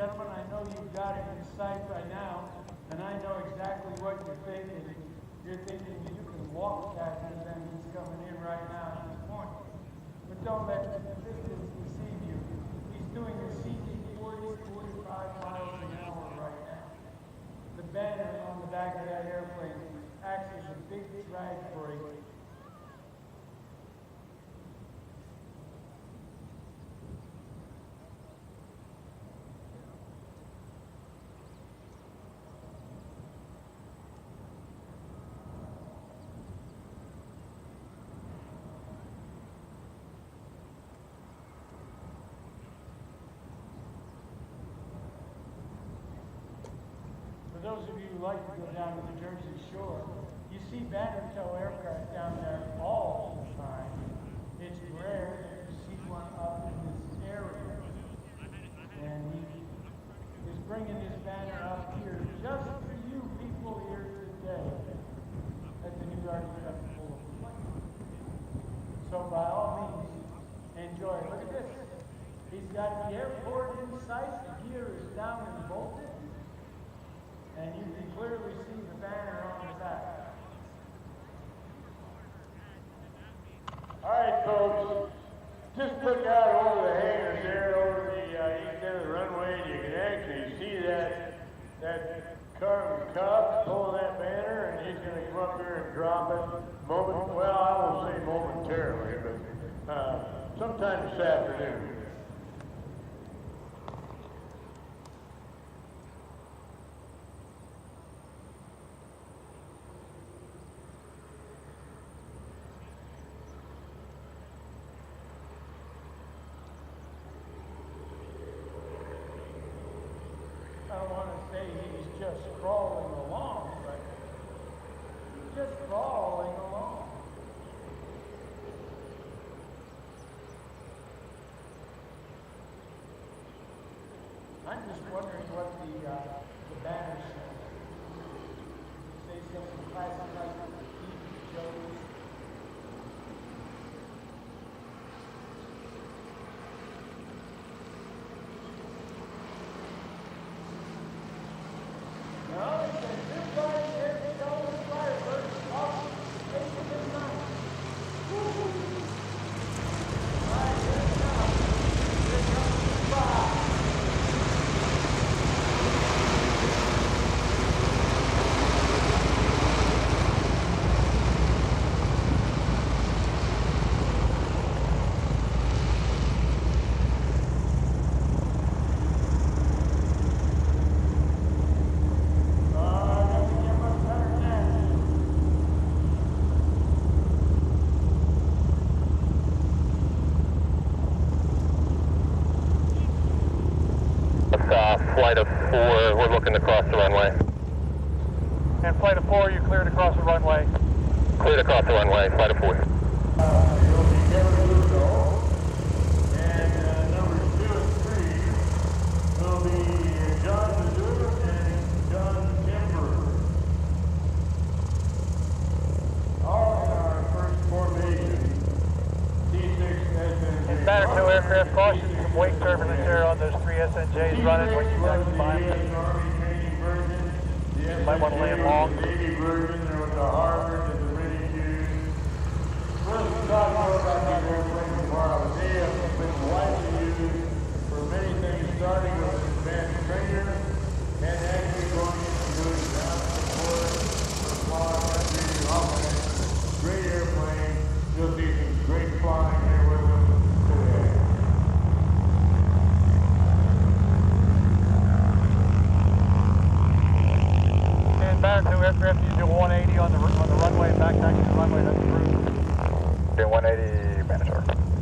gentlemen, I know you've got it in sight by now, and I know exactly what you're thinking. You're thinking you can walk that and then he's coming in right now at this point. But don't let the distance deceive you. He's doing a CG 40, 45 miles an hour right now. The banner on the back of that airplane acts as a big drag brake. For those of you who like to go down to the Jersey Shore, you see banner tow aircraft down there all the time. It's rare that you see one up in this area. And he is bringing this banner up here just for you people here today at the new Garden Festival of Flight. So by all means, enjoy it. Look at this. He's got the airport in sight. The gear is down and bolted. And you can clearly see the banner on the back. All right, folks, just look out over the hangars there, over the east end of the runway, and you can actually see that Piper Cub pulling that banner, and he's going to come up here and drop it well, I won't say momentarily, but sometime this afternoon. I don't want to say he's just crawling along, but he's just crawling along. I'm just wondering what the banner says. Say something classic like Steve Jones. No, it says this one is Jones Firebird off station this night. All right, here it comes. Here comes the spot. Flight of 4, we're looking to cross the runway. And flight of 4, you cleared across the runway. Cleared across the runway, flight of 4. You'll be Kevin Lugo, and numbers 2 and 3 will be John Missoula and John Timber. All in our first formation. T6 has been... And banner tow aircraft caution, some wake turbulence there on those 3 SNJs running when you next find them. You might want to land long. Navy version, there was a Harvard and the British used. We'll talk more about that airplane tomorrow. They have been widely used for many things, starting with advanced trainer and actually going into doing ground support for flying country offense. Great airplane. You'll see some great flying here with them today. Banner tow aircraft, you do 180 on the runway, back taxi the runway, that's approved. Okay, 180, Banner.